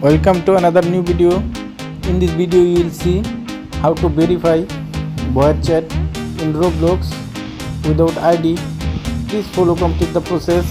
Welcome to another new video. In this video you will see how to verify voice chat in Roblox without ID. Please follow complete the process.